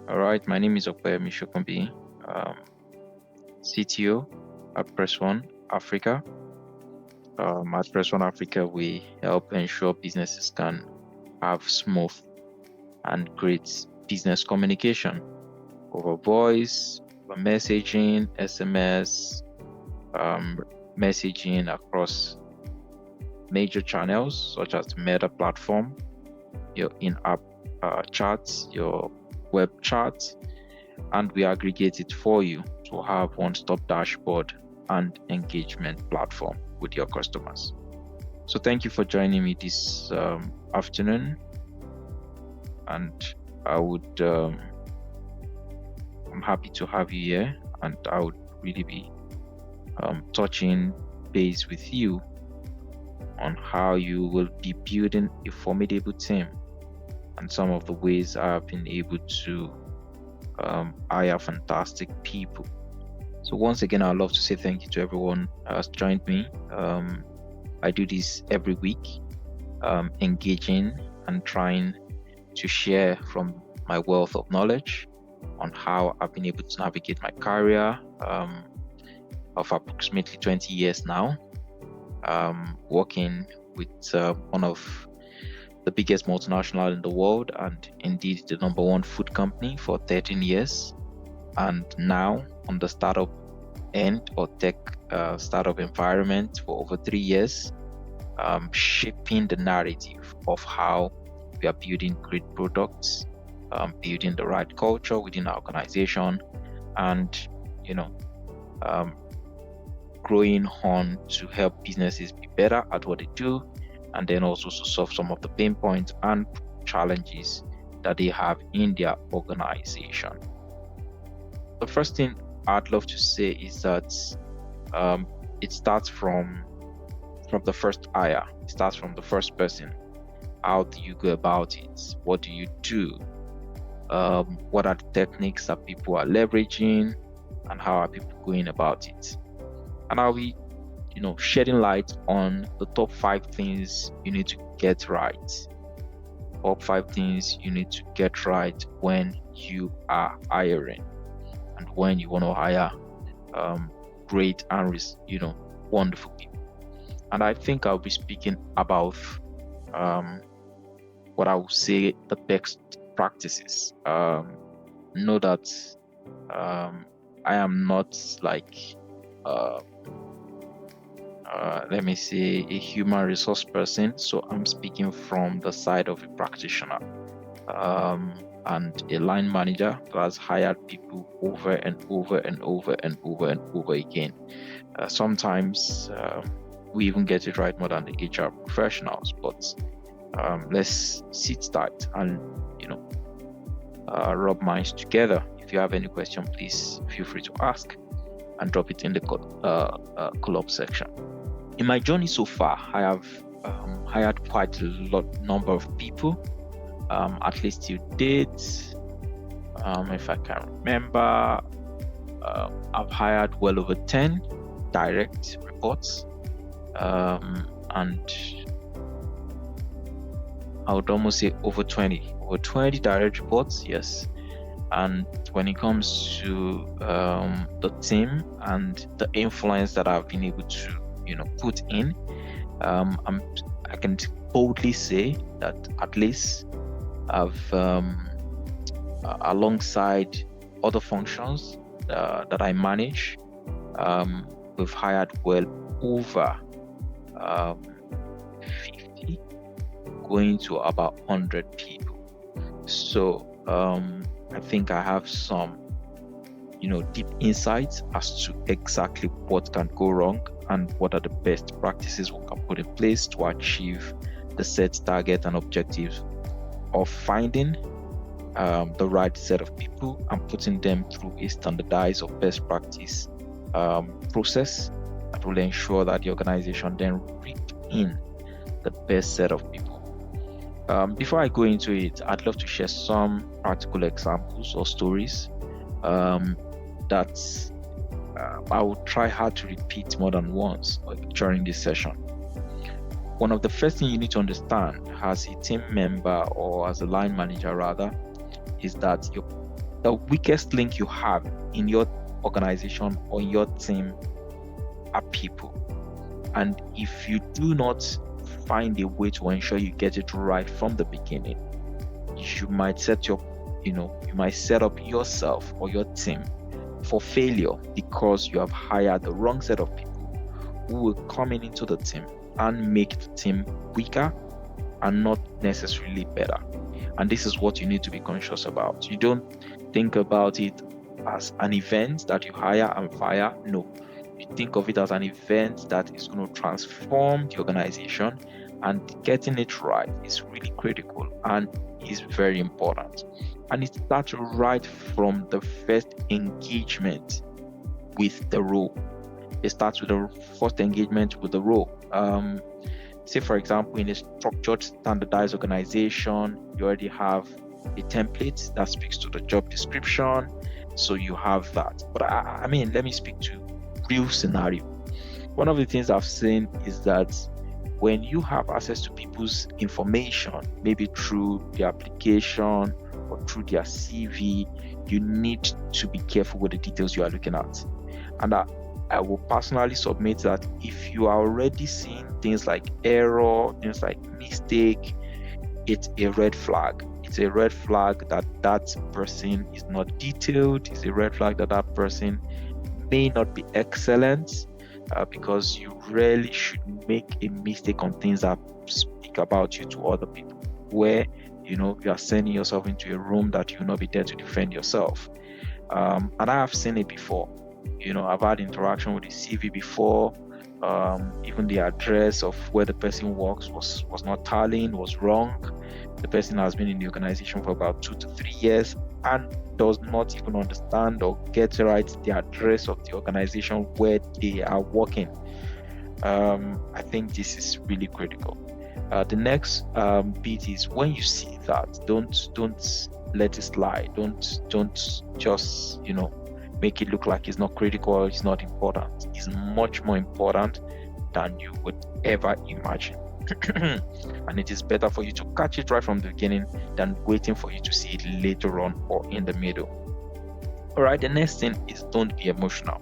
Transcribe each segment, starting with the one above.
All right, my name is Okpeyemi Shokunbi, um, CTO at Press One Africa. At Press One Africa, we help ensure businesses can have smooth and great business communication over voice, over messaging, SMS, messaging across major channels such as the Meta platform, your in-app chats, your web chats, and we aggregate it for you to have one-stop dashboard and engagement platform with your customers. So thank you for joining me this afternoon, and I'm happy to have you here, and I would really be touching base with you on how you will be building a formidable team and some of the ways I've been able to hire fantastic people. So once again, I'd love to say thank you to everyone who has joined me. I do this every week, engaging and trying to share from my wealth of knowledge on how I've been able to navigate my career of approximately 20 years now, working with one of the biggest multinational in the world, and indeed the number one food company for 13 years. And now on the startup end or tech startup environment for over 3 years, shaping the narrative of how we are building great products, building the right culture within our organization, and growing on to help businesses be better at what they do, and then also to solve some of the pain points and challenges that they have in their organization. The first thing I'd love to say is that it starts from the first hire. It starts from the first person. How do you go about it? What do you do? What are the techniques that people are leveraging, and how are people going about it? And I'll be shedding light on the top 5 things you need to get right. Top 5 things you need to get right when you are hiring, and when you want to hire great and wonderful people. And I think I'll be speaking about what I would say the best practices. Know that I am not like let me say a human resource person, so I'm speaking from the side of a practitioner and a line manager that has hired people over and over and over and over and over again. Sometimes we even get it right more than the HR professionals, but let's sit tight and rub minds together. If you have any question, please feel free to ask and drop it in the collab section. In my journey so far, I have hired quite a number of people, at least till date. If I can remember, I've hired well over 10 direct reports, and I would almost say over 20 direct reports, yes. And when it comes to the team and the influence that I've been able to put in, I can boldly say that at least I've alongside other functions that I manage, we've hired well over 50, going to about 100 people. So I think I have some deep insights as to exactly what can go wrong and what are the best practices we can put in place to achieve the set target and objectives of finding the right set of people and putting them through a standardized or best practice process that will ensure that the organization then reap in the best set of people. Before I go into it, I'd love to share some practical examples or stories that I will try hard to repeat more than once during this session. One of the first things you need to understand as a team member or as a line manager rather is that your The weakest link you have in your organization or in your team are people. And if you do not find a way to ensure you get it right from the beginning, you might set up yourself or your team for failure because you have hired the wrong set of people who will come into the team and make the team weaker and not necessarily better. And this is what you need to be conscious about. You don't think about it as an event that you hire and fire. No, you think of it as an event that is going to transform the organization, and getting it right is really critical and is very important. And it starts right from the first engagement with the role. It starts with the first engagement with the role. Say, for example, in a structured, standardized organization, you already have a template that speaks to the job description. So you have that. But let me speak to real scenario. One of the things I've seen is that when you have access to people's information, maybe through the application or through their CV, you need to be careful with the details you are looking at. And I will personally submit that if you are already seeing things like error, things like mistake, it's a red flag. It's a red flag that that person is not detailed. It's a red flag that that person may not be excellent, because you really should make a mistake on things that speak about you to other people, where you are sending yourself into a room that you'll not be there to defend yourself. And I have seen it before. I've had interaction with the CV before. Even the address of where the person works was not tallying, was wrong. The person has been in the organization for about 2 to 3 years and does not even understand or get right the address of the organization where they are working. I think this is really critical. The next bit is, when you see that, don't let it slide. Don't just make it look like it's not critical or it's not important. It's much more important than you would ever imagine. And it is better for you to catch it right from the beginning than waiting for you to see it later on or in the middle. All right, the next thing is, don't be emotional.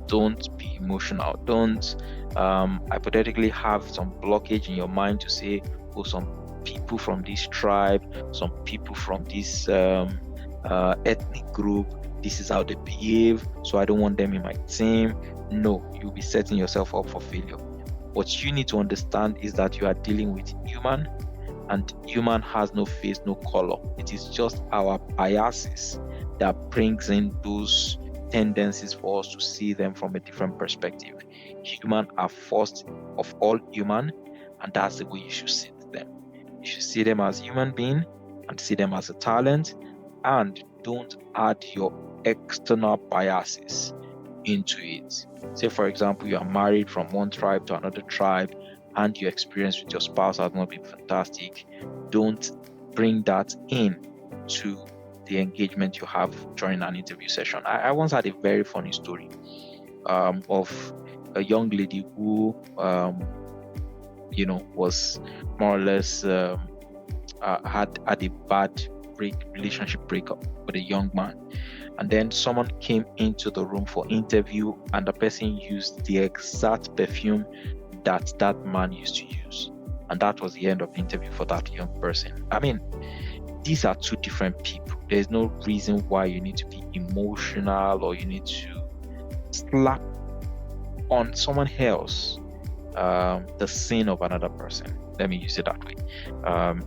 Don't be emotional. Don't hypothetically have some blockage in your mind to say, oh, some people from this tribe, some people from this ethnic group, this is how they behave, so I don't want them in my team. No, you'll be setting yourself up for failure. What you need to understand is that you are dealing with human, and human has no face, no color. It is just our biases that brings in those tendencies for us to see them from a different perspective. Human are first of all human, and that's the way you should see them. You should see them as human being and see them as a talent, and don't add your external biases into it. Say, for example, you are married from one tribe to another tribe and your experience with your spouse has not been fantastic. Don't bring that in to the engagement you have during an interview session. I once had a very funny story of a young lady who was more or less had a bad relationship breakup with a young man, and then someone came into the room for interview and the person used the exact perfume that man used to use, and that was the end of the interview for that young person. These are two different people. There's no reason why you need to be emotional or you need to slap on someone else the sin of another person. Let me use it that way.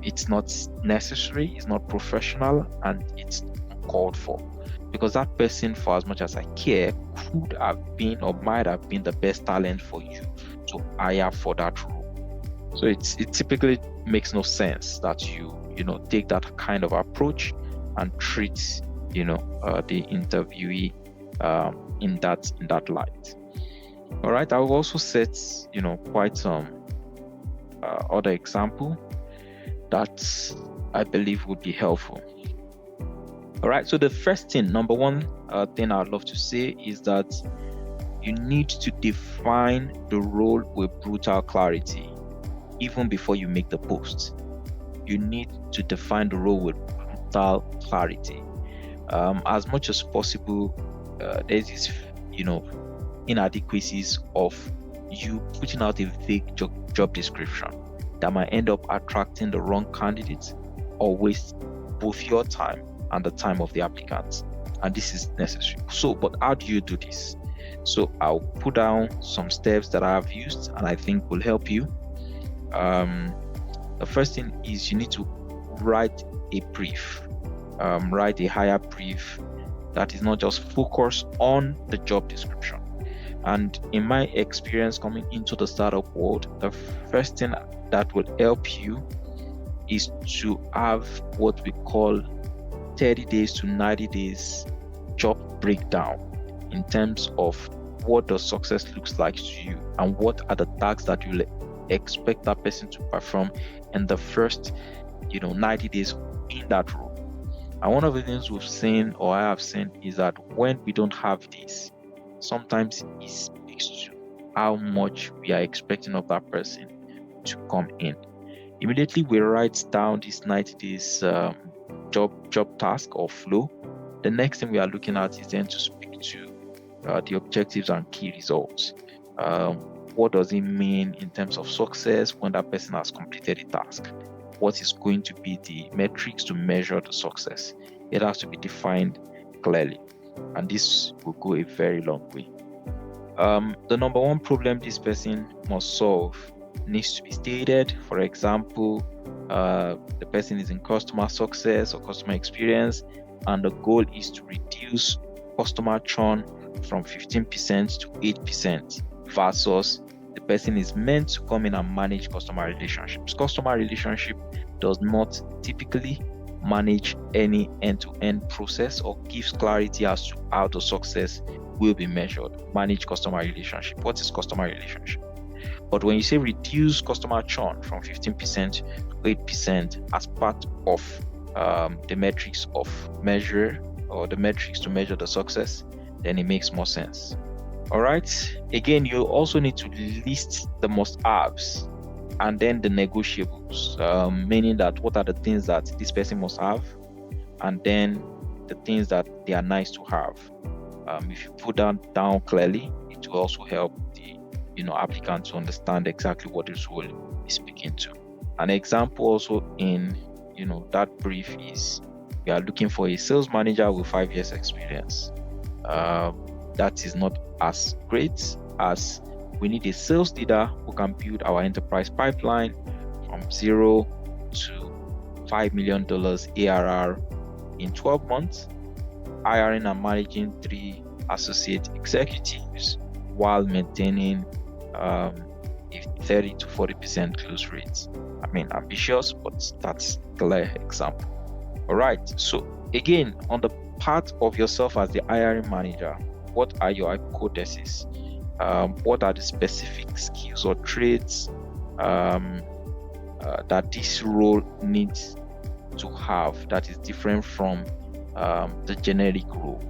It's not necessary, it's not professional, and it's uncalled for. Because that person, for as much as I care, could have been or might have been the best talent for you to hire for that role. So it typically makes no sense that you take that kind of approach and treat the interviewee in that light. All right, I will also set quite some other example that I believe would be helpful. All right, so the first thing, number one thing I'd love to say is that you need to define the role with brutal clarity even before you make the post. You need to define the role with brutal clarity. As much as possible, there's this, inadequacies of you putting out a vague job description that might end up attracting the wrong candidates or waste both your time and the time of the applicants. And this is necessary. So, but how do you do this? So I'll put down some steps that I have used and I think will help you. The first thing is you need to write a brief, write a higher brief that is not just focused on the job description. And in my experience coming into the startup world, the first thing that will help you is to have what we call 30 days to 90 days job breakdown in terms of what the success looks like to you and what are the tasks that you expect that person to perform in the first 90 days in that role. And one of the things we've seen, or I have seen, is that when we don't have this, sometimes it speaks to how much we are expecting of that person to come in. Immediately we write down this 90 days job task or flow. The next thing we are looking at is then to speak to the objectives and key results. What does it mean in terms of success when that person has completed a task? What is going to be the metrics to measure the success? It has to be defined clearly, and this will go a very long way. The number one problem this person must solve needs to be stated. For example, the person is in customer success or customer experience, and the goal is to reduce customer churn from 15% to 8%, versus the person is meant to come in and manage customer relationships. Customer relationship does not typically manage any end-to-end process or gives clarity as to how the success will be measured. Manage customer relationship. What is customer relationship? But when you say reduce customer churn from 15% to 8% as part of the metrics of measure, or the metrics to measure the success, then it makes more sense. All right. Again, you also need to list the must-haves and then the negotiables, meaning that what are the things that this person must have, and then the things that they are nice to have. If you put that down clearly, it will also help the applicant to understand exactly what this role is speaking to. An example also in that brief is we are looking for a sales manager with 5 years experience. That is not as great as we need a sales leader who can build our enterprise pipeline from 0 to $5 million ARR in 12 months, hiring and managing 3 associate executives while maintaining a 30 to 40% close rates. I mean, ambitious, but that's a clear example. All right. So again, on the part of yourself as the hiring manager, what are your hypotheses? What are the specific skills or traits that this role needs to have that is different from the generic role?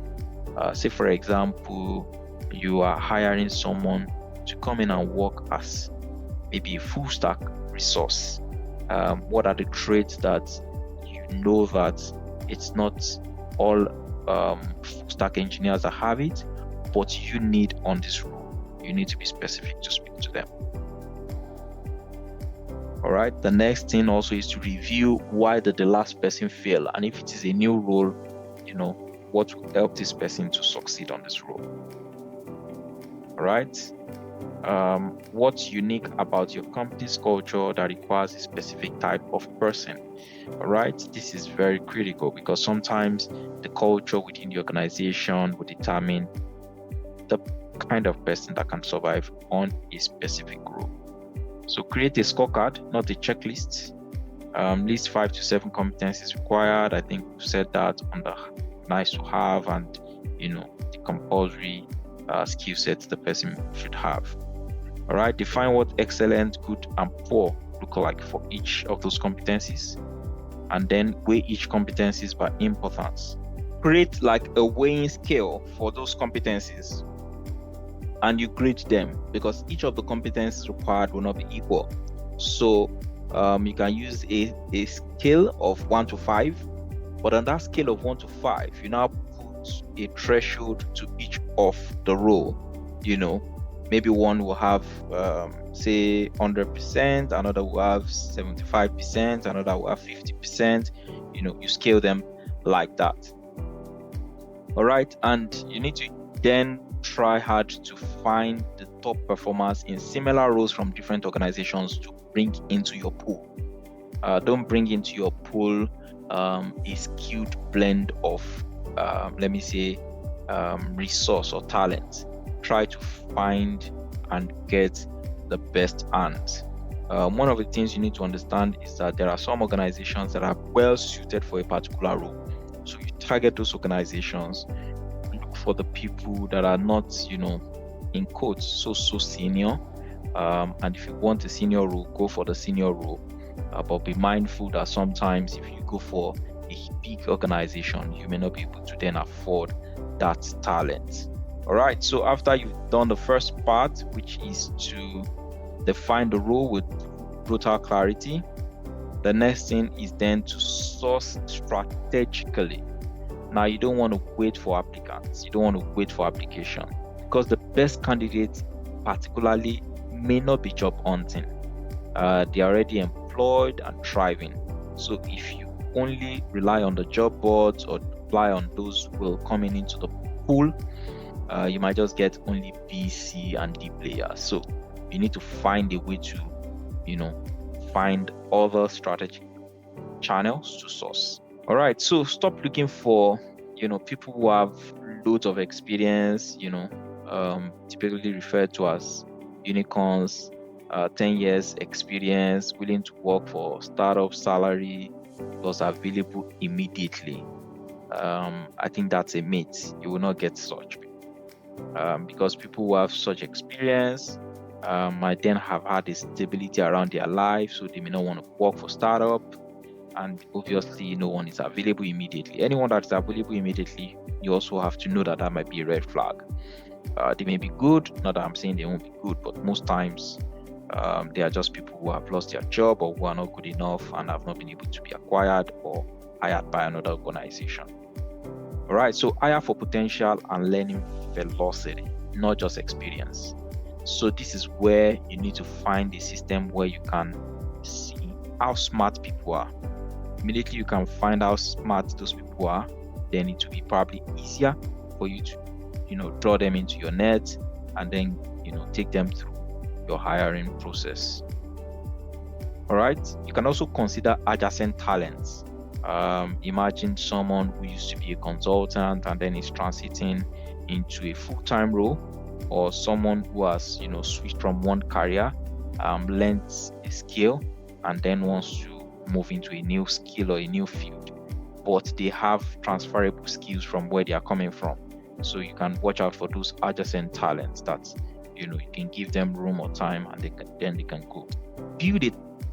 Say, for example, you are hiring someone to come in and work as maybe a full stack resource. What are the traits that that it's not all full stack engineers that have it, but you need on this role? You need to be specific to speak to them. All right. The next thing also is to review why did the last person fail, and if it is a new role, what will help this person to succeed on this role. All right. What's unique about your company's culture that requires a specific type of person? All right. This is very critical because sometimes the culture within the organization will determine the kind of person that can survive on a specific role. So create a scorecard, not a checklist. List 5 to 7 competencies required. I think we've said that on the nice to have and the compulsory skill sets the person should have. All right, define what excellent, good, and poor look like for each of those competencies, and then weigh each competencies by importance. Create like a weighing scale for those competencies, and you grade them because each of the competencies required will not be equal. So you can use a scale of 1 to 5, But on that scale of 1 to 5, you now put a threshold to each of the role. Maybe one will have, say, 100%, another will have 75%, another will have 50%. You scale them like that. All right. And you need to then try hard to find the top performers in similar roles from different organizations to bring into your pool. Don't bring into your pool a skewed blend of, let me say, resource or talent. Try to find and get the best hands. One of the things you need to understand is that there are some organizations that are well suited for a particular role. So you target those organizations, look for the people that are not, in quotes, so senior. And if you want a senior role, go for the senior role. But be mindful that sometimes if you go for a big organization, you may not be able to then afford that talent. All right. So after you've done the first part, which is to define the role with brutal clarity, the next thing is then to source strategically. Now, you don't want to wait for applicants. You don't want to wait for application, because the best candidates particularly may not be job hunting. They are already employed and thriving. So if you only rely on the job boards or apply on those who will coming into the pool, you might just get only B, C, and D players. So you need to find a way to, find other strategic channels to source. All right. So stop looking for, people who have loads of experience, typically referred to as unicorns, 10 years experience, willing to work for startup salary, was available immediately. I think that's a myth. You will not get such because people who have such experience might then have had a stability around their life, so they may not want to work for startup. And obviously, no one is available immediately. Anyone that's available immediately, you also have to know that might be a red flag. They may be good, not that I'm saying they won't be good, but most times they are just people who have lost their job or who are not good enough and have not been able to be acquired or hired by another organization. All right, so hire for potential and learning velocity, not just experience. So this is where you need to find a system where you can see how smart people are. Immediately you can find how smart those people are, then it will be probably easier for you to, draw them into your net and then, take them through your hiring process. All right. You can also consider adjacent talents. Imagine someone who used to be a consultant and then is transiting into a full-time role, or someone who has, switched from one career, learned a skill, and then wants to move into a new skill or a new field, but they have transferable skills from where they are coming from. So you can watch out for those adjacent talents that, you can give them room or time and then they can go. Build a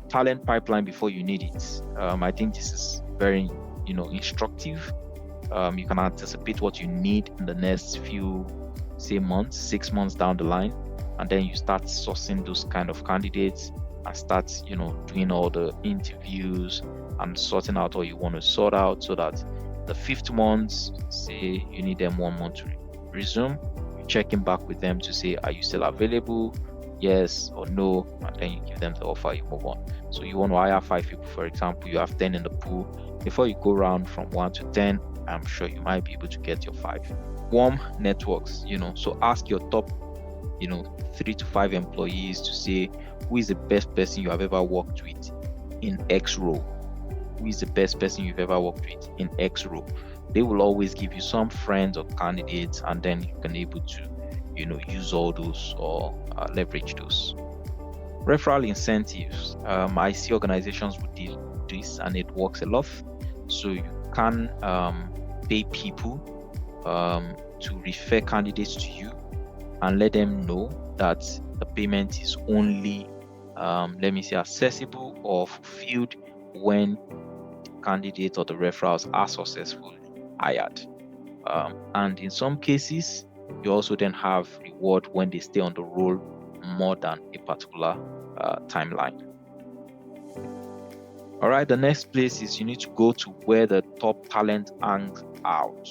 talent pipeline before you need it. I think this is very, instructive. You can anticipate what you need in the next few, say, months, 6 months down the line, and then you start sourcing those kind of candidates and start, doing all the interviews and sorting out what you want to sort out, so that the 5th month, say you need them 1 month to resume, you check in back with them to say, are you still available? Yes or no, and then you give them the offer, you move on. So you want to hire 5 people, for example, you have 10 in the pool. Before you go around from 1 to 10, I'm sure you might be able to get your 5. Warm networks, so ask your top, 3 to 5 employees to say, who is the best person you have ever worked with in X role? Who is the best person you've ever worked with in X role? They will always give you some friends or candidates, and then you can able to, use all those or leverage those. Referral incentives. I see organizations who do this and it works a lot. So you can pay people to refer candidates to you and let them know that the payment is only, accessible or fulfilled when the candidate or the referrals are successfully hired. And in some cases, you also then have reward when they stay on the role more than a particular timeline. All right, the next place is you need to go to where the top talent hangs out.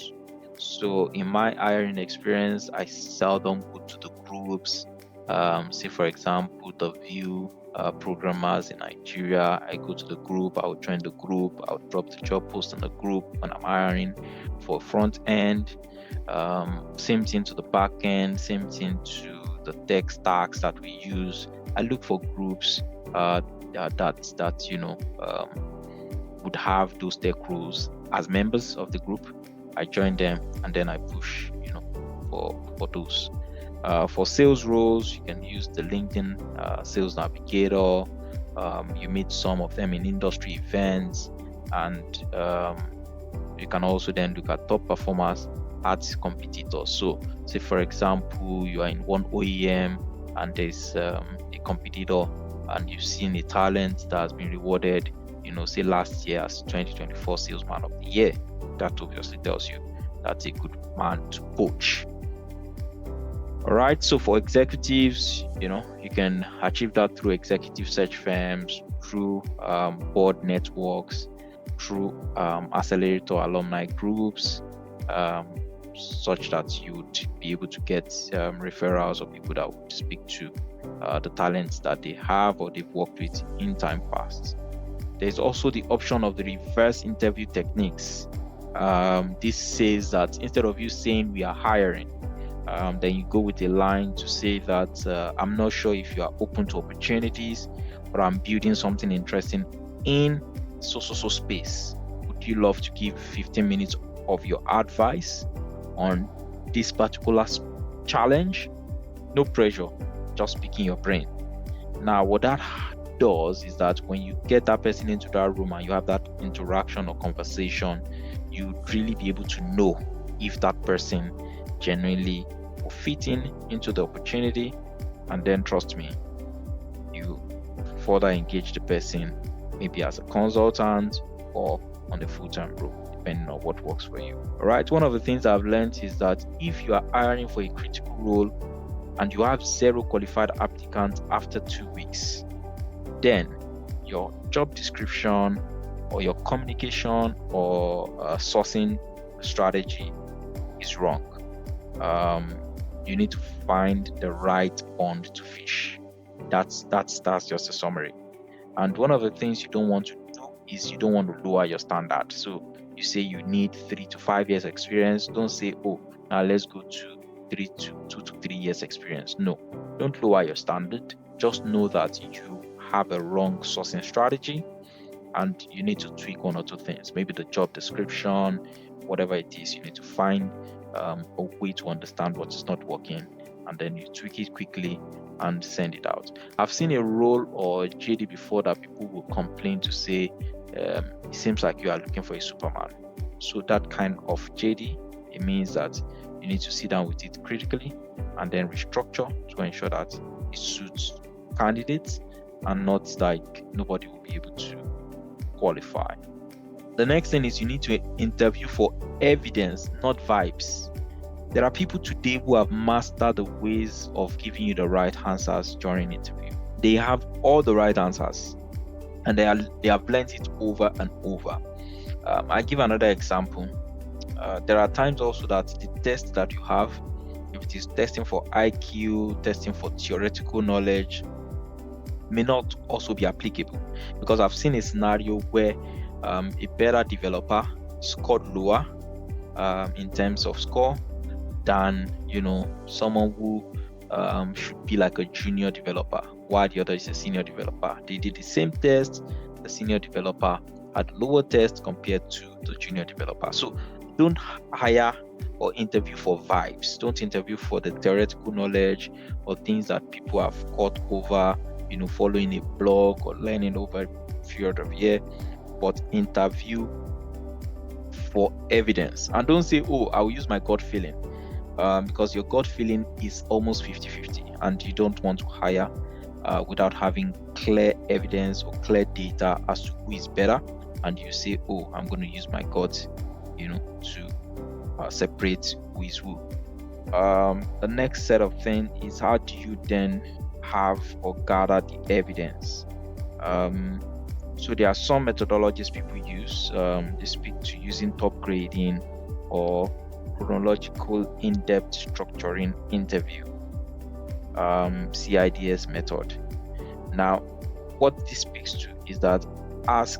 So in my hiring experience, I seldom go to the groups. Say for example, the Vue programmers in Nigeria, I go to the group, I will join the group, I'll drop the job post in the group when I'm hiring for front end. Same thing to the back end, same thing to the tech stacks that we use. I look for groups that would have those tech roles as members of the group. I join them and then I push for those. For sales roles, you can use the LinkedIn Sales Navigator. You meet some of them in industry events, and you can also then look at top performers at competitors. So say for example, you are in one OEM and there's a competitor and you've seen a talent that has been rewarded, say last year as 2024 Salesman of the Year. That obviously tells you that's a good man to poach. All right, so for executives, you can achieve that through executive search firms, through board networks, through accelerator alumni groups, such that you would be able to get referrals of people that would speak to the talents that they have or they've worked with in time past. There's also the option of the reverse interview techniques. This says that instead of you saying we are hiring, then you go with a line to say that I'm not sure if you are open to opportunities, but I'm building something interesting in so space. Would you love to give 15 minutes of your advice on this particular challenge? No pressure, just picking your brain. Now, what that does is that when you get that person into that room and you have that interaction or conversation, you'd really be able to know if that person genuinely will fit into the opportunity. And then trust me, you further engage the person maybe as a consultant or on the full-time role, depending on what works for you. All right, one of the things I've learned is that if you are hiring for a critical role and you have 0 qualified applicants after 2 weeks, then your job description or your communication or sourcing strategy is wrong. You need to find the right pond to fish. That's just a summary. And one of the things you don't want to do is you don't want to lower your standard. So you say you need 3 to 5 years experience. Don't say, oh, now let's go to 2 to 3 years experience. No, don't lower your standard. Just know that you have a wrong sourcing strategy and you need to tweak 1 or 2 things. Maybe the job description, whatever it is, you need to find a way to understand what is not working, and then you tweak it quickly and send it out. I've seen a role or a JD before that people will complain to say, it seems like you are looking for a Superman. So that kind of JD, it means that you need to sit down with it critically and then restructure to ensure that it suits candidates and not like nobody will be able to qualify. The next thing is you need to interview for evidence, not vibes. There are people today who have mastered the ways of giving you the right answers during interview. They have all the right answers and they have learned it over and over. I give another example. There are times also that the test that you have, if it is testing for IQ, testing for theoretical knowledge, may not also be applicable, because I've seen a scenario where a better developer scored lower in terms of score than someone who should be like a junior developer, while the other is a senior developer. They did the same test. The senior developer had lower test compared to the junior developer. So don't hire or interview for vibes. Don't interview for the theoretical knowledge or things that people have caught over following a blog or learning over a period of year, but interview for evidence. And don't say, oh, I will use my gut feeling, because your gut feeling is almost 50-50 and you don't want to hire without having clear evidence or clear data as to who is better, and you say, oh, I'm going to use my gut to separate who is who. The next set of things is, how do you then have or gather the evidence? So there are some methodologies people use. They speak to using top grading or chronological in-depth structuring interview, CIDS method. Now, what this speaks to is that ask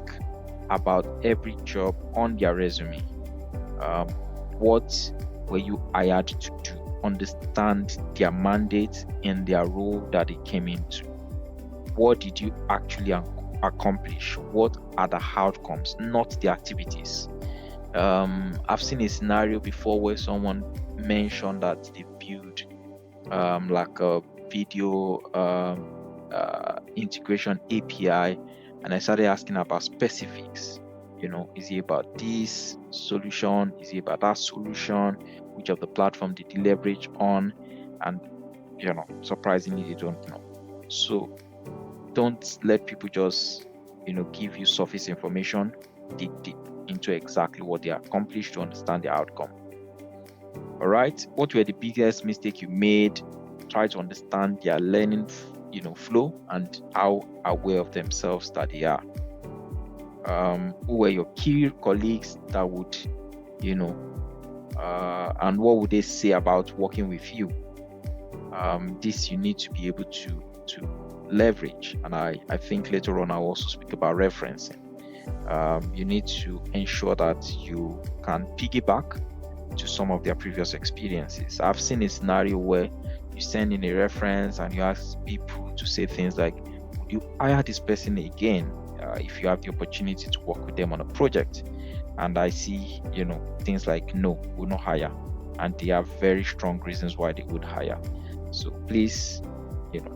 about every job on their resume. What were you hired to do? Understand their mandate and their role that they came into. What did you actually accomplish? What are the outcomes, not the activities? I've seen a scenario before where someone mentioned that they built like a video integration API, and I started asking about specifics. Is it about this solution? Is it about that solution? Which of the platform did you leverage on? And surprisingly, they don't know. So don't let people just give you surface information. Dig deep into exactly what they accomplished to understand the outcome. All right, what were the biggest mistake you made? Try to understand their learning flow and how aware of themselves that they are. Who were your key colleagues that would and what would they say about working with you? This you need to be able to leverage, and I think later on I'll also speak about referencing. You need to ensure that you can piggyback to some of their previous experiences. I've seen a scenario where you send in a reference and you ask people to say things like, would you hire this person again if you have the opportunity to work with them on a project? And I see things like, no, will not hire, and they have very strong reasons why they would hire. So please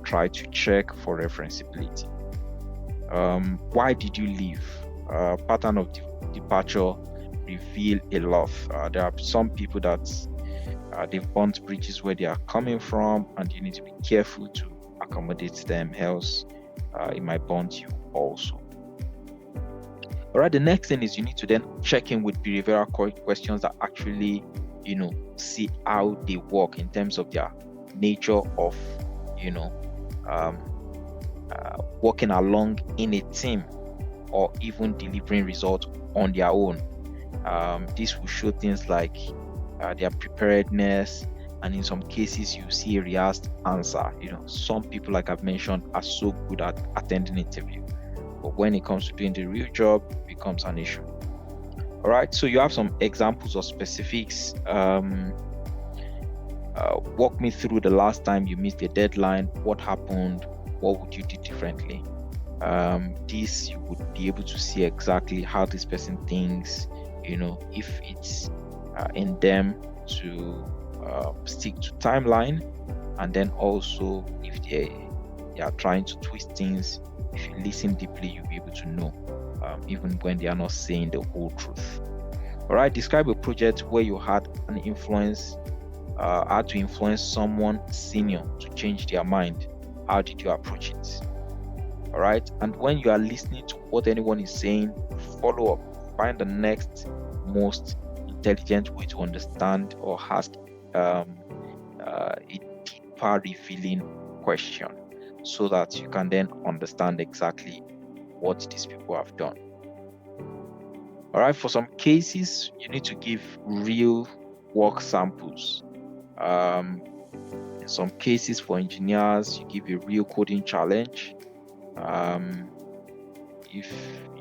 try to check for referenceability. Why did you leave? Pattern of departure reveal a lot. There are some people that they've burnt bridges where they are coming from, and you need to be careful to accommodate them, else it might burn you also. All right, the next thing is you need to then check in with behavioral questions that actually see how they work in terms of their nature of working along in a team or even delivering results on their own. This will show things like their preparedness, and in some cases you see a rehearsed answer. Some people, like I've mentioned, are so good at attending interview, but when it comes to doing the real job, it becomes an issue. All right, so you have some examples or specifics. Walk me through the last time you missed a deadline. What happened? What would you do differently? This you would be able to see exactly how this person thinks, if it's in them to stick to timeline, and then also if they are trying to twist things. If you listen deeply, you'll be able to know, even when they are not saying the whole truth. All right, describe a project where you had an influence, had to influence someone senior to change their mind. How did you approach it? All right, and when you are listening to what anyone is saying, follow up. Find the next most intelligent way to understand or ask a deeper revealing question, so that you can then understand exactly what these people have done. All right, for some cases, you need to give real work samples. In some cases, for engineers, you give a real coding challenge. If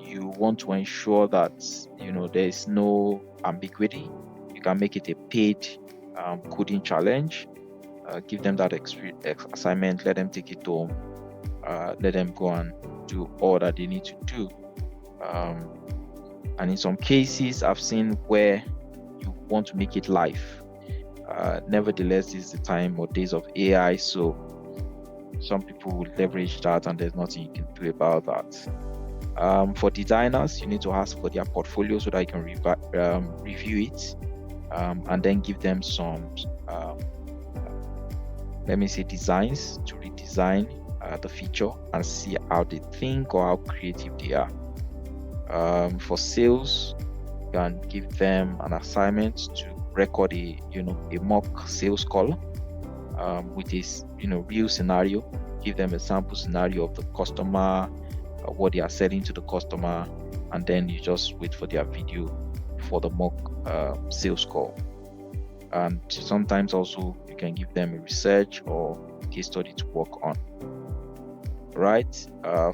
you want to ensure that there is no ambiguity, you can make it a paid coding challenge. Give them that assignment, let them take it home, let them go and do all that they need to do. And in some cases, I've seen where you want to make it live. Nevertheless, this is the time or days of AI, so some people will leverage that, and there's nothing you can do about that. For designers, you need to ask for their portfolio so that you can review it, and then give them some designs to redesign the feature and see how they think or how creative they are. For sales, you can give them an assignment to record a mock sales call with this real scenario. Give them a sample scenario of the customer, what they are selling to the customer, and then you just wait for their video for the mock sales call. And sometimes also you can give them a research or case study to work on. Right?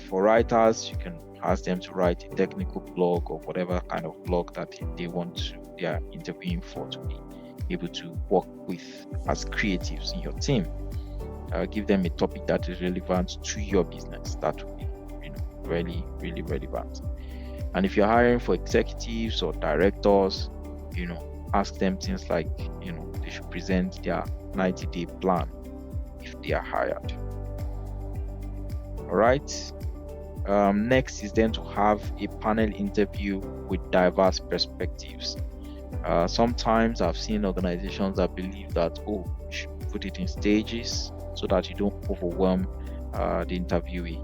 For writers, you can ask them to write a technical blog or whatever kind of blog that they are interviewing for, to be able to work with as creatives in your team. Give them a topic that is relevant to your business. That would be, really, really relevant. And if you're hiring for executives or directors, ask them things like, they should present their 90-day plan if they are hired. All right. Next is then to have a panel interview with diverse perspectives. Sometimes I've seen organizations that believe that, you should put it in stages so that you don't overwhelm the interviewee.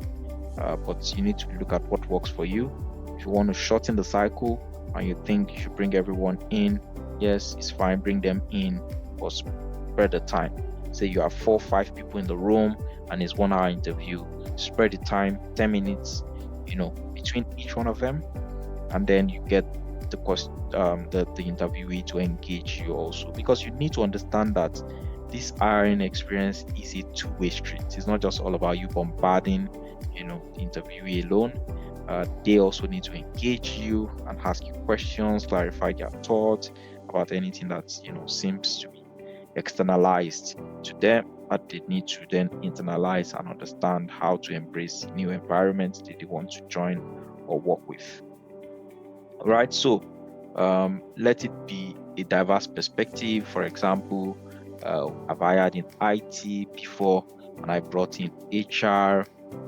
But you need to look at what works for you. If you want to shorten the cycle and you think you should bring everyone in, yes, it's fine, bring them in, but spread the time. Say you have 4 or 5 people in the room and it's 1 hour interview, spread the time 10 minutes, between each one of them, and then you get the interviewee to engage you also, because you need to understand that this hiring experience is a two-way street. It's not just all about you bombarding, the interviewee alone. They also need to engage you and ask you questions, clarify their thoughts about anything that seems to be externalized to them, but they need to then internalize and understand how to embrace new environments that they want to join or work with. All right, so let it be a diverse perspective. For example, I've hired in IT before, and I brought in HR,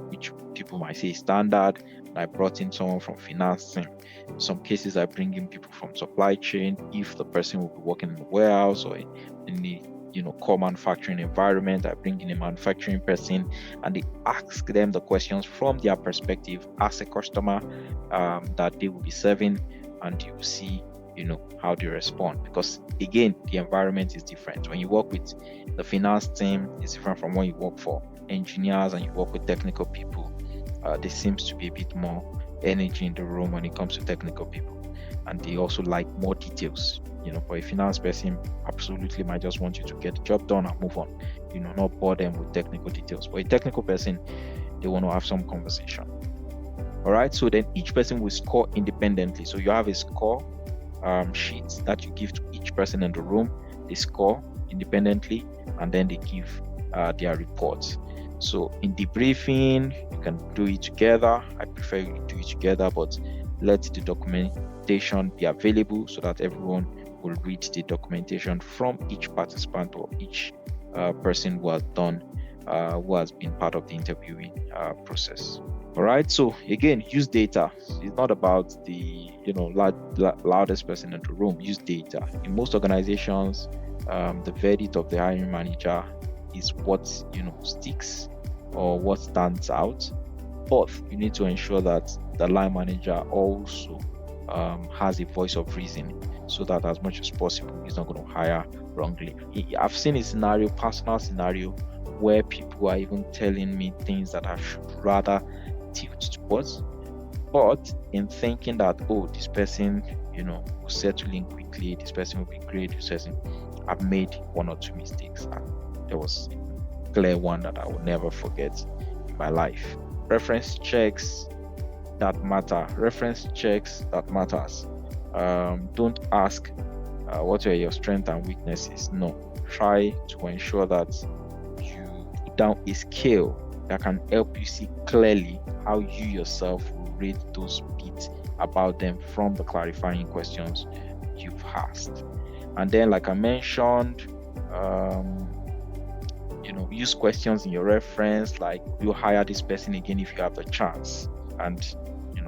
which people might say is standard, and I brought in someone from financing. In some cases, I bring in people from supply chain if the person will be working in the warehouse or in the core manufacturing environment. I bring in a manufacturing person, and they ask them the questions from their perspective as a customer that they will be serving, and you will see how they respond, because again, the environment is different. When you work with the finance team, it's different from when you work for engineers and you work with technical people. There seems to be a bit more energy in the room when it comes to technical people, and they also like more details. For a finance person, absolutely might just want you to get the job done and move on, not bore them with technical details. For a technical person, they want to have some conversation. All right, so then each person will score independently. So you have a score sheet that you give to each person in the room. They score independently, and then they give their reports. So in debriefing, you can do it together. I prefer you do it together, but let the documentation be available so that everyone will read the documentation from each participant or each person who has been part of the interviewing process. All right, so again, use data. It's not about the loudest person in the room. Use data. In most organizations, the verdict of the hiring manager is what sticks or what stands out, but you need to ensure that the line manager also has a voice of reason, so that as much as possible he's not going to hire wrongly. I've seen a personal scenario, where people are even telling me things that I should rather tilt towards, but in thinking that this person will settle in quickly, this person will be great, this person, I've made 1 or 2 mistakes, and there was a clear one that I will never forget in my life. Reference checks that matter. Don't ask what are your strengths and weaknesses. No, try to ensure that you put down a scale that can help you see clearly how you yourself will rate those bits about them from the clarifying questions you've asked. And then, like I mentioned, use questions in your reference, like, you hire this person again if you have the chance. And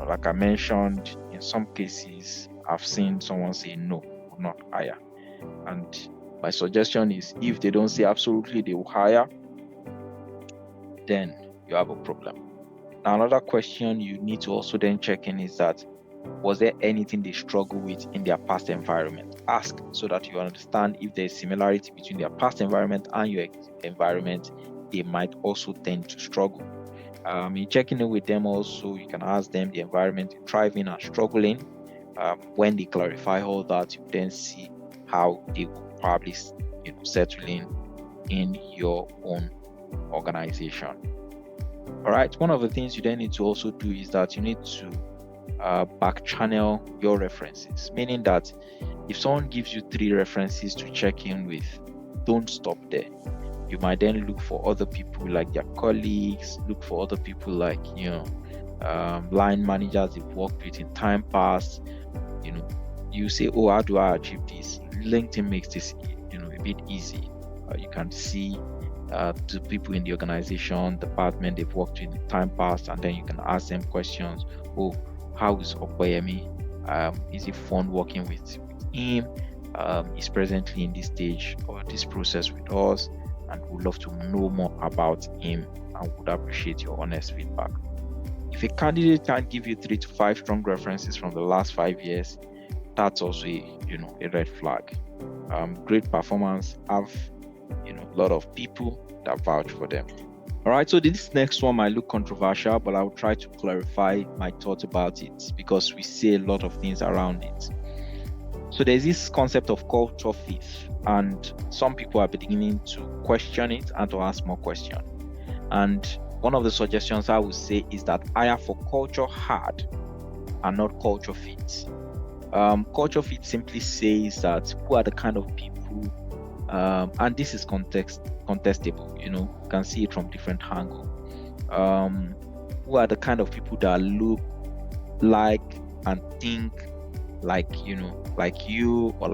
like I mentioned, in some cases I've seen someone say no, will not hire. And my suggestion is, if they don't say absolutely they will hire, then you have a problem. Now, another question you need to also then check in is that, was there anything they struggle with in their past environment? Ask so that you understand if there's similarity between their past environment and your environment. They might also tend to struggle. In checking in with them also, you can ask them the environment they thrive in and struggling. When they clarify all that, you then see how they will probably settle in your own organization. All right, one of the things you then need to also do is that you need to back channel your references, meaning that if someone gives you 3 references to check in with, don't stop there. You might then look for other people like their colleagues, look for other people like line managers they've worked with in time past. You say, oh, how do I achieve this? LinkedIn makes this a bit easy. You can see the people in the organization, department they've worked with in time past, and then you can ask them questions. Oh, how is Okoyemi? Is it fun working with him? He's presently in this stage or this process with us, and would love to know more about him and would appreciate your honest feedback. If a candidate can't give you 3 to 5 strong references from the last 5 years, that's also a red flag. Great performance have a lot of people that vouch for them. All right, so this next one might look controversial, but I'll try to clarify my thoughts about it because we say a lot of things around it. So there's this concept of culture fit, and some people are beginning to question it and to ask more questions. And one of the suggestions I would say is that hire for culture hard and not culture fit. Culture fit simply says that who are the kind of people, and this is contestable, you can see it from different angles. Who are the kind of people that look like and think like you or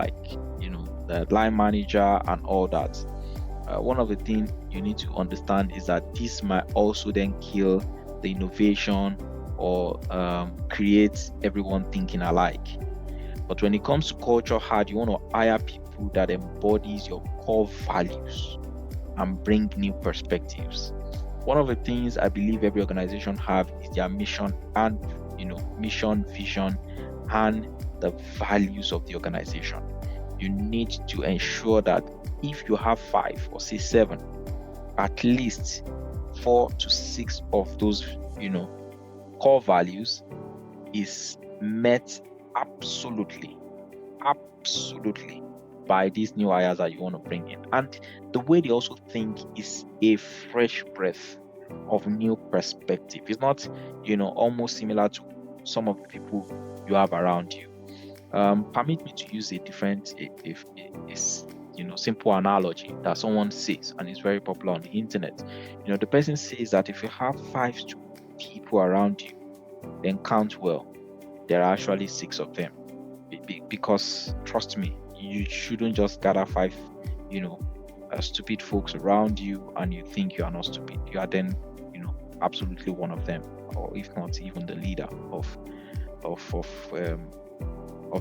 the line manager and all that. One of the things you need to understand is that this might also then kill the innovation or create everyone thinking alike. But when it comes to culture hard, you want to hire people that embodies your core values and bring new perspectives. One of the things I believe every organization have is their mission and mission, vision, and the values of the organization. You need to ensure that if you have 5 or say 7, at least 4 to 6 of those core values is met absolutely by these new hires that you want to bring in. And the way they also think is a fresh breath of new perspective. It's not almost similar to some of the people you have around you. Permit me to use a different simple analogy that someone says, and it's very popular on the internet. The person says that if you have 5 people around you, then count well, there are actually 6 of them. Because trust me, you shouldn't just gather 5 stupid folks around you and you think you are not stupid. You are then absolutely one of them, or if not even the leader of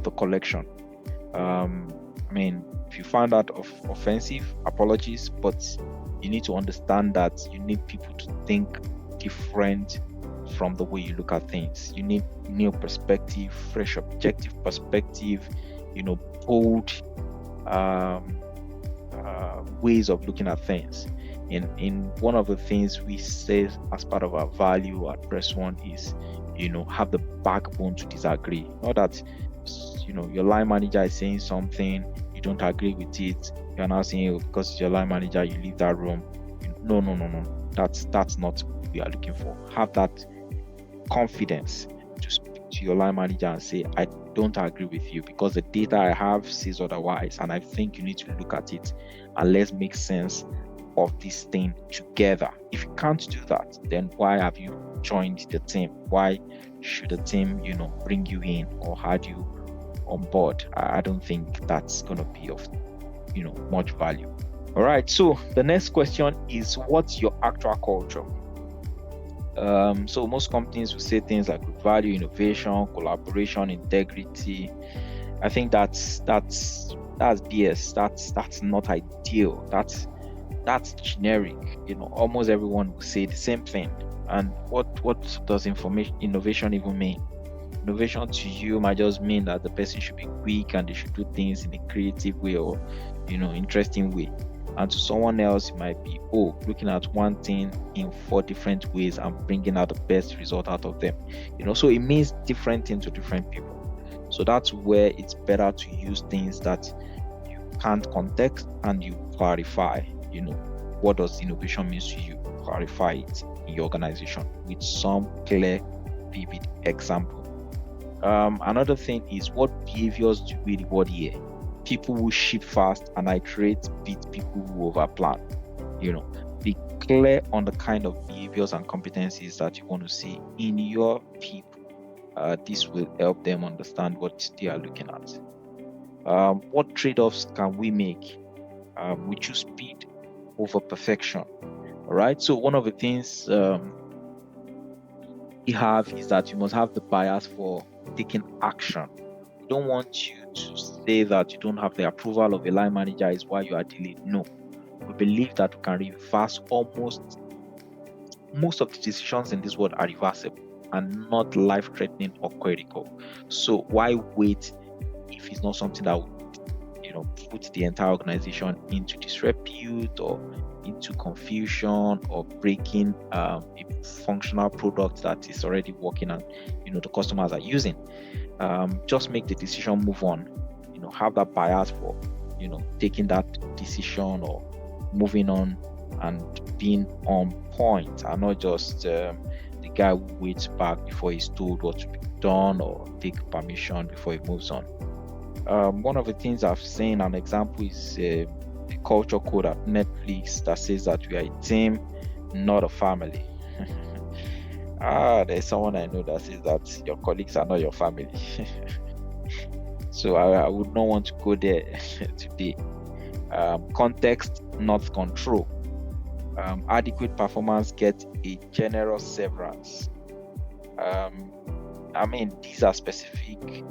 the collection. If you find that offensive, apologies, but you need to understand that you need people to think different from the way you look at things. You need new perspective, fresh objective perspective, bold ways of looking at things. In one of the things we say as part of our value at Press One is have the backbone to disagree. Not that your line manager is saying something, you don't agree with it, you're now saying because it's your line manager you leave that room. No, that's not what we are looking for. Have that confidence to speak to your line manager and say, I don't agree with you because the data I have says otherwise, and I think you need to look at it and let's make sense of this thing together. If you can't do that, then why have you joined the team? Why should the team bring you in or had you on board? I don't think that's going to be of much value. All right, so the next question is, what's your actual culture? So most companies will say things like value innovation, collaboration, integrity. I think that's BS. That's not ideal. That's generic. Almost everyone will say the same thing. And what does innovation even mean? Innovation to you might just mean that the person should be quick and they should do things in a creative way or interesting way. And to someone else, it might be, oh, looking at one thing in 4 different ways and bringing out the best result out of them. So it means different things to different people. So that's where it's better to use things that you can't context and you clarify. What does innovation mean to you? Clarify it in your organization with some clear, vivid example. Another thing is, what behaviors do we reward here? People who ship fast and iterate beat people who overplan. Be clear on the kind of behaviors and competencies that you want to see in your people. This will help them understand what they are looking at. What trade-offs can we make? We choose speed over perfection. All right. So one of the things you have is that you must have the bias for taking action. We don't want you to say that you don't have the approval of a line manager is why you are delayed. No, we believe that we can reverse most of the decisions in this world are reversible and not life-threatening or critical. So why wait if it's not something that would put the entire organization into disrepute or into confusion or breaking a functional product that is already working and the customers are using? Just make the decision, move on. Have that bias for taking that decision or moving on and being on point, and not just the guy who waits back before he's told what to be done or take permission before he moves on. One of the things I've seen an example is the culture code at Netflix that says that we are a team, not a family. There's someone I know that says that your colleagues are not your family. So I would not want to go there today. Context, not control. Adequate performance gets a generous severance. These are specific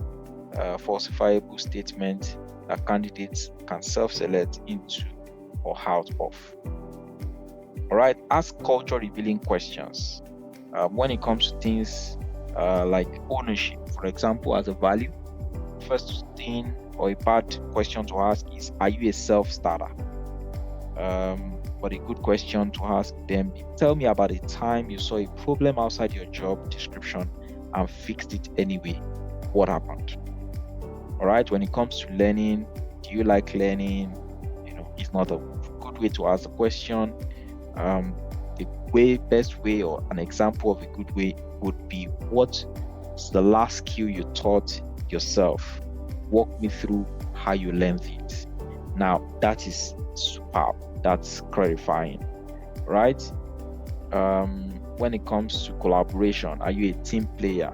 falsifiable statements that candidates can self-select into or out of. All right, ask culture revealing questions. When it comes to things like ownership, for example, as a value, first thing or a bad question to ask is, are you a self-starter? But a good question to ask them, tell me about a time you saw a problem outside your job description and fixed it anyway. What happened? All right, when it comes to learning, do you like learning? It's not a good way to ask the question. The best way or an example of a good way would be, what's the last skill you taught yourself? Walk me through how you learned it. Now, that is superb. That's clarifying, right? When it comes to collaboration, are you a team player?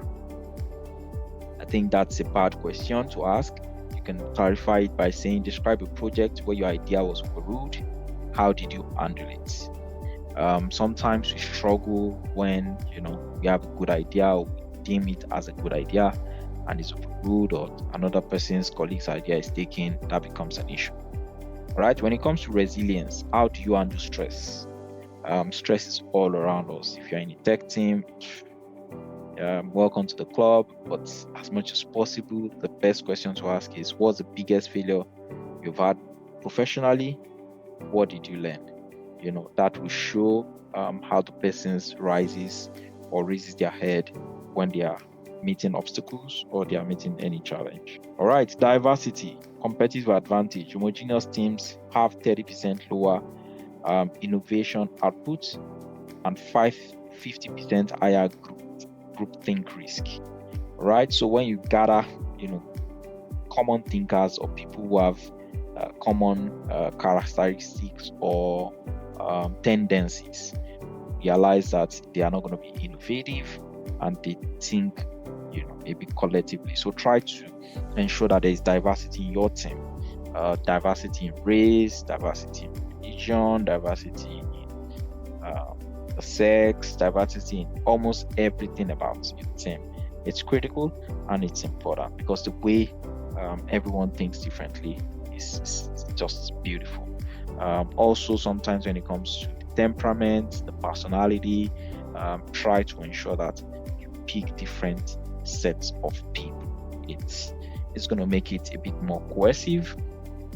I think that's a bad question to ask. You can clarify it by saying, describe a project where your idea was overruled. How did you handle it? Sometimes we struggle when we have a good idea, or we deem it as a good idea and it's overruled, or another person's colleague's idea is taken. That becomes an issue. All right, when it comes to resilience, how do you handle stress? Stress is all around us. If you're in a tech team, welcome to the club. But as much as possible, the best question to ask is, what's the biggest failure you've had professionally? What did you learn? That will show how the person raises their head when they are meeting obstacles or they are meeting any challenge. All right, diversity, competitive advantage. Homogeneous teams have 30% lower innovation output and 50% higher group think risk. All right, so when you gather common thinkers or people who have common characteristics or tendencies, realize that they are not going to be innovative and they think maybe collectively. So try to ensure that there is diversity in your team, diversity in race, diversity in religion, diversity in sex, diversity in almost everything about your team. It's critical and it's important, because the way everyone thinks differently is just beautiful. Also, sometimes when it comes to the temperament, the personality, try to ensure that you pick different sets of people. It's going to make it a bit more cohesive,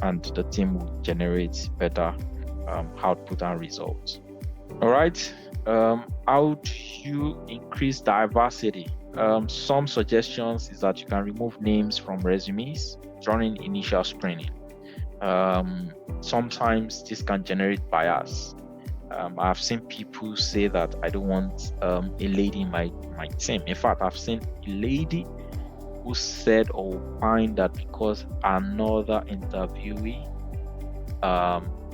and the team will generate better output and results. All right. How do you increase diversity? Some suggestions is that you can remove names from resumes during initial screening. Sometimes this can generate bias. I've seen people say that I don't want a lady in my team. In fact, I've seen a lady who said or opined that because another interviewee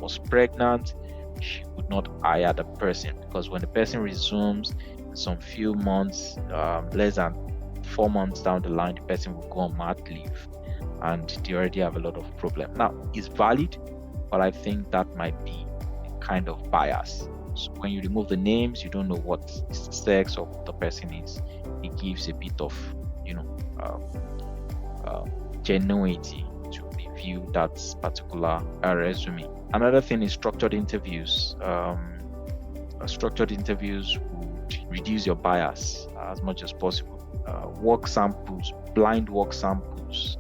was pregnant, she would not hire the person, because when the person resumes in some few months, less than 4 months down the line, the person will go on mat leave and they already have a lot of problem. Now, it's valid, but I think that might be a kind of bias. So when you remove the names, you don't know what the sex of the person is. It gives a bit of, genuinity to review that particular resume. Another thing is structured interviews. Structured interviews would reduce your bias as much as possible. Work samples, blind work samples.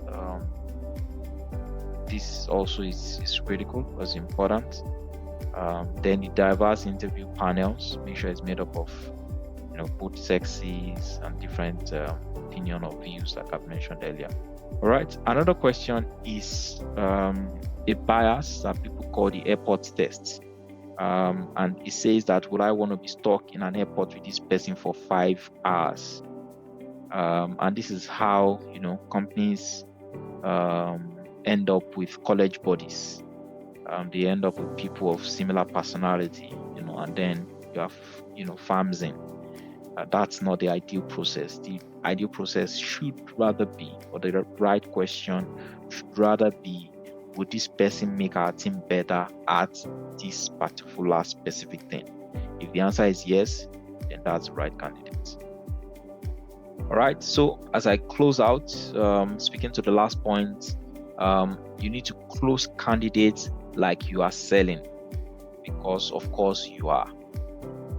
This also is critical, was important. Then the diverse interview panels, make sure it's made up of both sexes and different opinion or views, like I've mentioned earlier. All right. Another question is a bias that people call the airport test. And it says that, would I want to be stuck in an airport with this person for 5 hours? And this is how companies end up with college buddies. They end up with people of similar personality, and then you have farms in. That's not the ideal process. The ideal process should rather be, or the right question should rather be, would this person make our team better at this particular specific thing? If the answer is yes, then that's the right candidate. All right. So as I close out, speaking to the last point, you need to close candidates like you are selling, because of course you are.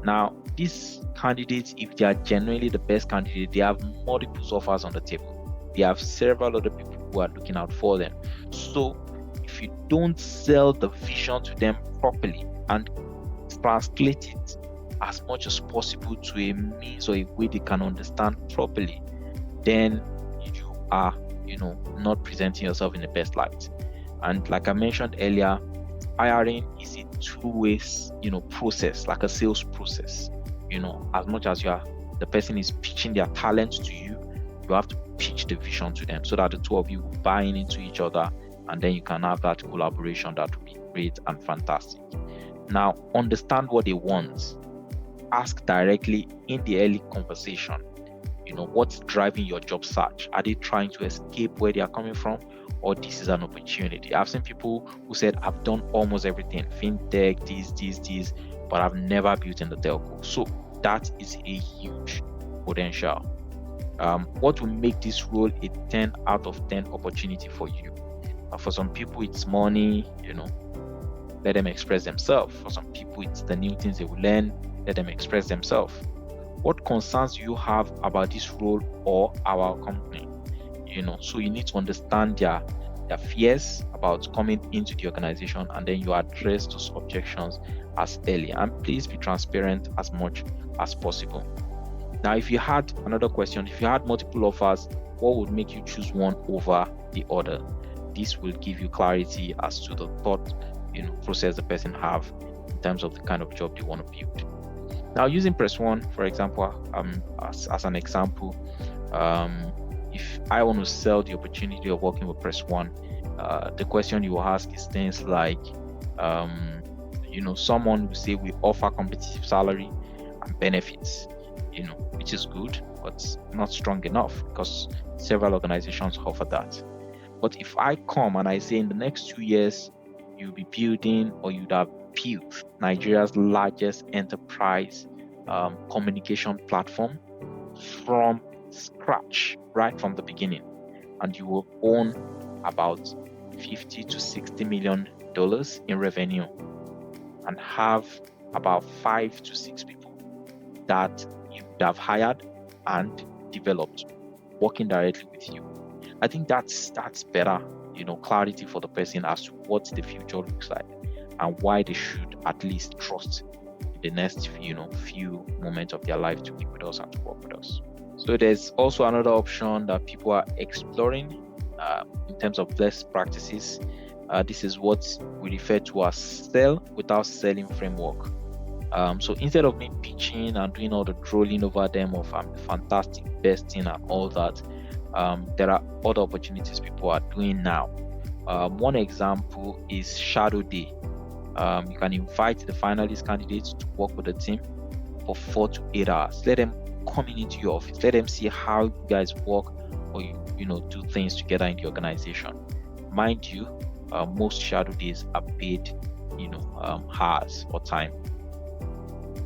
Now, these candidates, if they are genuinely the best candidate, they have multiple offers on the table. They have several other people who are looking out for them. So if you don't sell the vision to them properly and translate it as much as possible to a means or a way they can understand properly, then you are, not presenting yourself in the best light. And like I mentioned earlier, hiring is a two-way, process, like a sales process. As much as the person is pitching their talent to you, you have to pitch the vision to them so that the two of you will buy into each other, and then you can have that collaboration that will be great and fantastic. Now, understand what they want. Ask directly in the early conversation, what's driving your job search? Are they trying to escape where they are coming from, or this is an opportunity? I've seen people who said, I've done almost everything, fintech, this, but I've never built in the telco. So that is a huge potential. What will make this role a 10 out of 10 opportunity for you? For some people, it's money, let them express themselves. For some people, it's the new things they will learn, let them express themselves. What concerns you have about this role or our company? So you need to understand their fears about coming into the organization, and then you address those objections as early. And please be transparent as much as possible. Now, if you had another question, if you had multiple offers, what would make you choose one over the other? This will give you clarity as to the thought process the person have in terms of the kind of job they want to build. Now, using Press One, for example, as an example, if I want to sell the opportunity of working with Press One, the question you will ask is things like, someone will say we offer competitive salary and benefits, which is good, but not strong enough, because several organizations offer that. But if I come and I say in the next 2 years, you'll be building, or you'd have built, Nigeria's largest enterprise communication platform from scratch, right from the beginning, and you will own about $50 to $60 million in revenue, and have about 5 to 6 people that you would have hired and developed working directly with you. I think that's better, clarity for the person as to what the future looks like. and why they should at least trust in the next few moments of their life to be with us and to work with us. So there's also another option that people are exploring in terms of best practices. This is what we refer to as sell without selling framework. So instead of me pitching and doing all the trolling over them of I'm fantastic, best thing and all that, there are other opportunities people are doing now. One example is Shadow Day. You can invite the finalist candidates to work with the team for 4 to 8 hours. Let them come into your office. Let them see how you guys work or do things together in the organization. Mind you, most shadow days are paid, hours or time.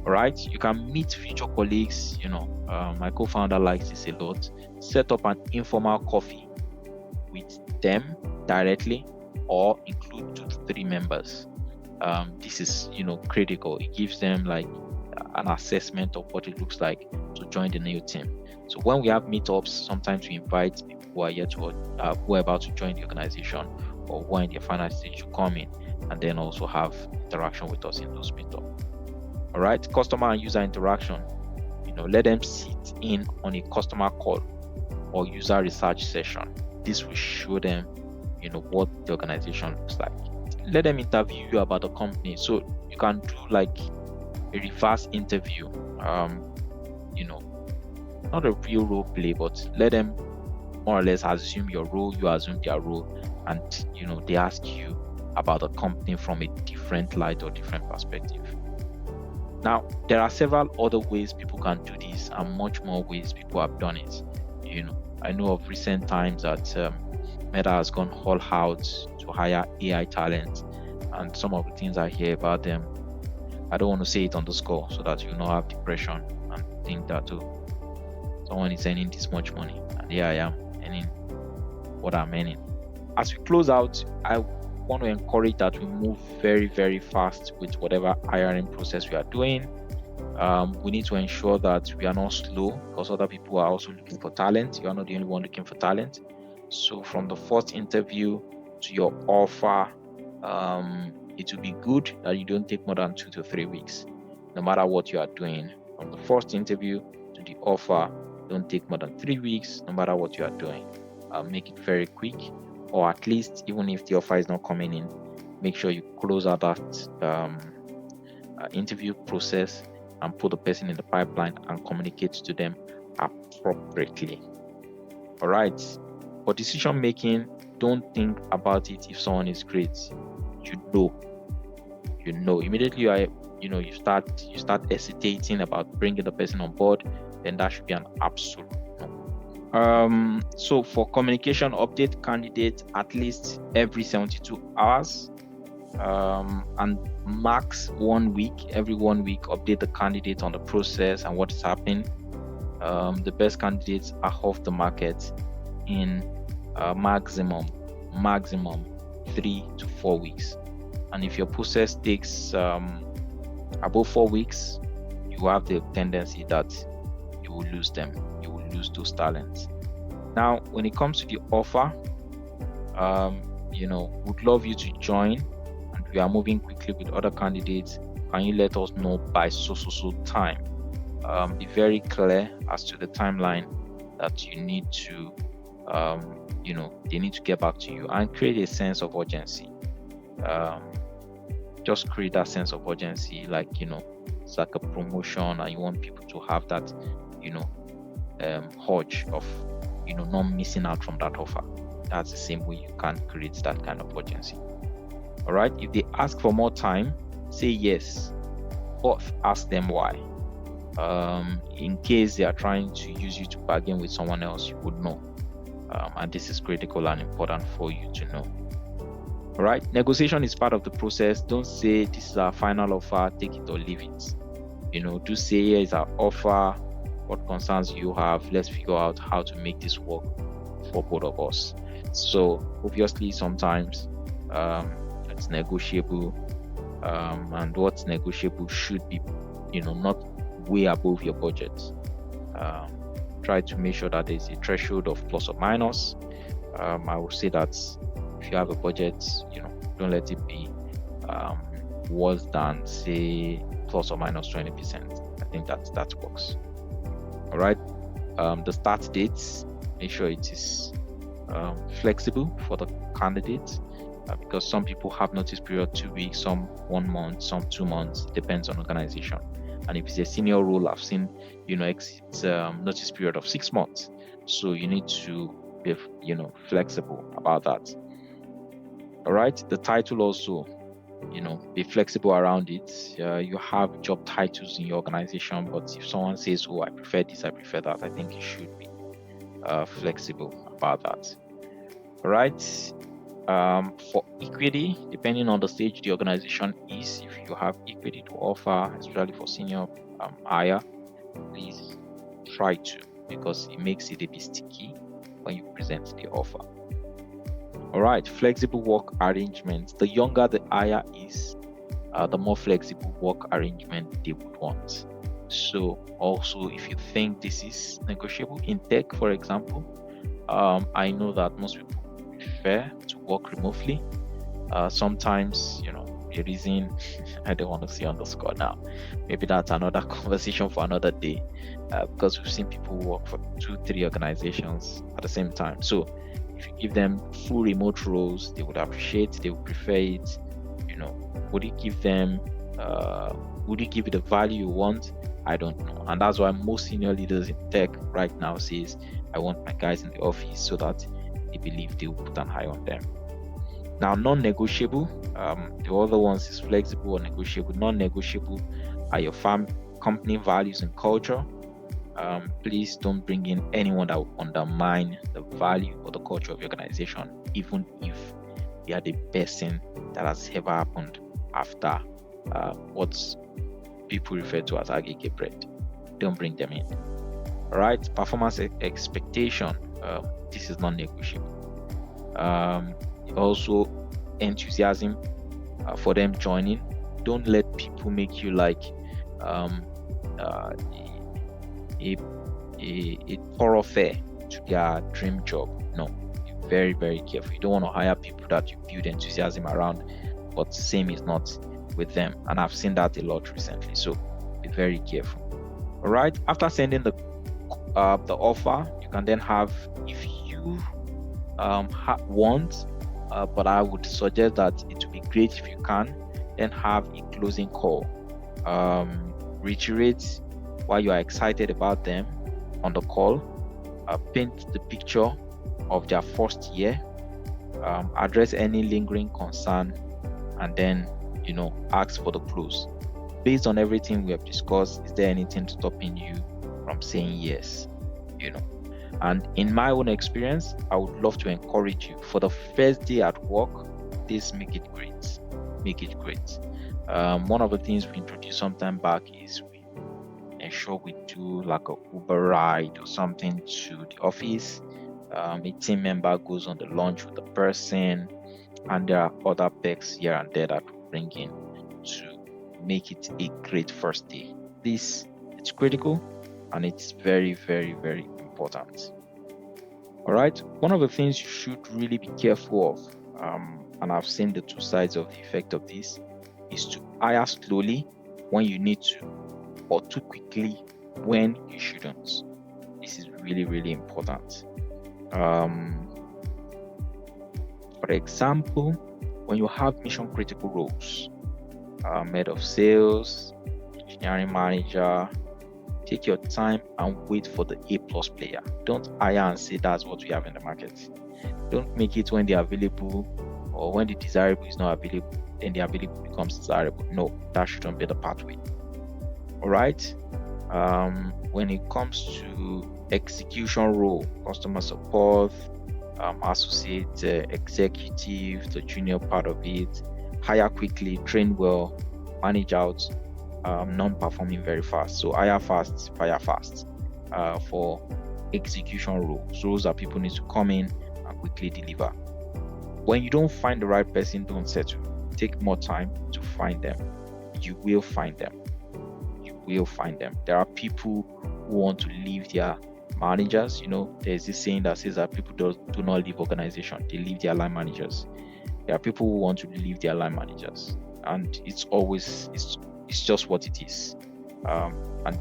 All right, you can meet future colleagues. My co-founder likes this a lot. Set up an informal coffee with them directly, or include 2 to 3 members. This is critical. It gives them like an assessment of what it looks like to join the new team. So when we have meetups, sometimes we invite people who are yet to who are about to join the organization or who are in their final stage to come in and then also have interaction with us in those meetups. All right, customer and user interaction. Let them sit in on a customer call or user research session. This will show them, what the organization looks like. Let them interview you about the company. So you can do like a reverse interview. Not a real role play, but let them more or less assume your role, you assume their role, and they ask you about the company from a different light or different perspective. Now, there are several other ways people can do this and much more ways people have done it. I know of recent times that Meta has gone all out to hire AI talent, and some of the things I hear about them, I don't want to say it on the score so that you not have depression and think that someone is earning this much money and here I am earning what I'm earning. As we close out, I want to encourage that we move very, very fast with whatever hiring process we are doing. We need to ensure that we are not slow, because other people are also looking for talent. You are not the only one looking for talent. So from the first interview to your offer, it will be good that you don't take more than 2 to 3 weeks, no matter what you are doing. From the first interview to the offer, don't take more than 3 weeks, no matter what you are doing. Make it very quick, or at least even if the offer is not coming in, make sure you close out that interview process and put the person in the pipeline and communicate to them appropriately. All right. For decision making, don't think about it if someone is great. You know immediately you start hesitating about bringing the person on board, then that should be an absolute no. So for communication, update candidates at least every 72 hours, and max 1 week. Every 1 week, update the candidate on the process and what is happening. The best candidates are off the market in maximum 3 to 4 weeks. And if your process takes above 4 weeks, you have the tendency that you will lose them. You will lose those talents. Now, when it comes to the offer, would love you to join, and we are moving quickly with other candidates. Can you let us know by so time? Be very clear as to the timeline that you need to, they need to get back to you, and create a sense of urgency. Just create that sense of urgency, like it's like a promotion, and you want people to have that, urge of, not missing out from that offer. That's the same way you can create that kind of urgency. All right. If they ask for more time, say yes, but ask them why. In case they are trying to use you to bargain with someone else, you would know. And this is critical and important for you to know. All right. Negotiation is part of the process. Don't say this is our final offer, take it or leave it. Do say here is our offer. What concerns you have? Let's figure out how to make this work for both of us. So obviously, sometimes it's negotiable, and what's negotiable should be, not way above your budget. Try to make sure that there's a threshold of plus or minus. I would say that if you have a budget, don't let it be worse than, say, plus or minus 20%. I think that works. All right. The start dates, make sure it is flexible for the candidate, because some people have notice period 2 weeks, some 1 month, some 2 months, depends on organization. And if it's a senior role, I've seen, it's notice period of 6 months. So you need to be, flexible about that. All right. The title also, be flexible around it. You have job titles in your organization, but if someone says, "Oh, I prefer this, I prefer that," I think you should be flexible about that. All right. For equity, depending on the stage the organization is, if you have equity to offer, especially for senior hire, please try to, because it makes it a bit sticky when you present the offer. All right, flexible work arrangements. The younger the hire is, the more flexible work arrangement they would want. So also, if you think this is negotiable in tech, for example, I know that most people prefer to work remotely. Sometimes, the reason I don't want to see underscore now, maybe that's another conversation for another day, because we've seen people work for 2-3 organizations at the same time. So if you give them full remote roles, they would appreciate, they would prefer it. Would it give them, would it give it the value you want? I don't know. And that's why most senior leaders in tech right now says, I want my guys in the office so that they believe they will put an eye on them. Now, non-negotiable, the other ones is flexible or negotiable. Non-negotiable are your company values and culture. Please don't bring in anyone that will undermine the value or the culture of your organization, even if they are the best thing that has ever happened after what people refer to as agege bread. Don't bring them in. All right, performance expectation. This is non-negotiable. Also, enthusiasm for them joining. Don't let people make you like a thoroughfare to their dream job. No, be very, very careful. You don't want to hire people that you build enthusiasm around, but same is not with them. And I've seen that a lot recently. So be very careful. All right. After sending the offer, you can then have, if you want, but I would suggest that it would be great if you can, then have a closing call. Reiterate why you are excited about them on the call. Paint the picture of their first year. Address any lingering concern, and then ask for the close. Based on everything we have discussed, is there anything stopping you from saying yes? And in my own experience, I would love to encourage you, for the first day at work, this make it great. One of the things we introduced some time back is we ensure we do like a Uber ride or something to the office. A team member goes on the lunch with the person, and there are other perks here and there that we bring in to make it a great first day. It's critical, and it's very, very, very important. All right. One of the things you should really be careful of, and I've seen the two sides of the effect of this, is to hire slowly when you need to, or too quickly when you shouldn't. This is really, really important. For example, when you have mission critical roles, head of sales, engineering manager, take your time and wait for the A+ player. Don't hire and say that's what we have in the market. Don't make it when they're available, or when the desirable is not available, then the available becomes desirable. No, that shouldn't be the pathway. All right. When it comes to execution role, customer support, associate, executive, the junior part of it, hire quickly, train well, manage out non-performing very fast. So hire fast, fire fast for execution roles. Roles that people need to come in and quickly deliver. When you don't find the right person, don't settle. Take more time to find them. You will find them. There are people who want to leave their managers. There's this saying that says that people do not leave organization, they leave their line managers. There are people who want to leave their line managers. and it's just what it is. And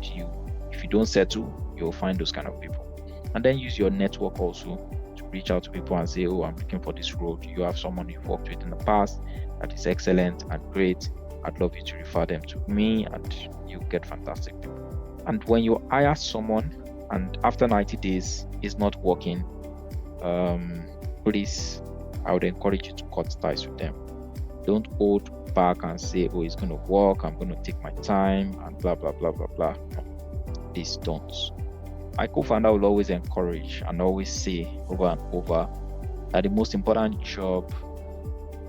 if you don't settle, you'll find those kind of people. And then use your network also to reach out to people and say, oh, I'm looking for this role. Do you have someone you've worked with in the past that is excellent and great? I'd love you to refer them to me, and you'll get fantastic people. And when you hire someone and after 90 days is not working, please, I would encourage you to cut ties with them. Don't hold back and say, oh, it's going to work, I'm going to take my time and blah, blah, blah, blah, blah. No, please don't. My co-founder will always encourage and always say over and over that the most important job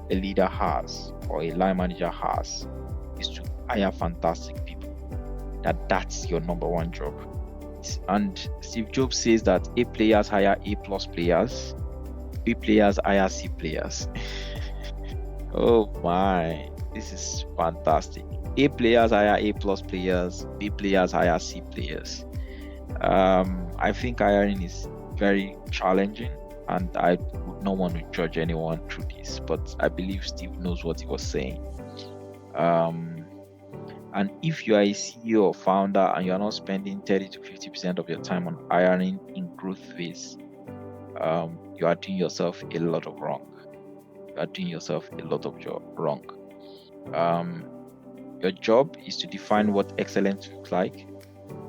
a leader has or a line manager has is to hire fantastic people. That's your number one job. And Steve Jobs says that A players hire A plus players, B players hire C players. Oh my, this is fantastic. A players hire A plus players, B players hire C players. I think hiring is very challenging, and I would not want to judge anyone through this, but I believe Steve knows what he was saying. And if you are a CEO or founder and you're not spending 30 to 50% of your time on hiring in growth phase, you are doing yourself a lot of wrong. You are doing yourself a lot of wrong. Your job is to define what excellence looks like,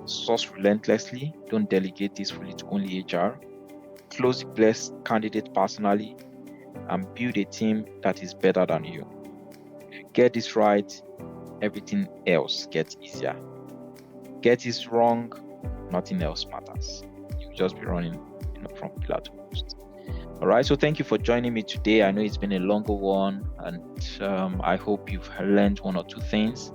source relentlessly, don't delegate this fully to only HR, close the best candidate personally, and build a team that is better than you. If you get this right, everything else gets easier. Get this wrong, nothing else matters. You'll just be running from pillar to post. All right, so thank you for joining me today. I know it's been a longer one, and I hope you've learned one or two things.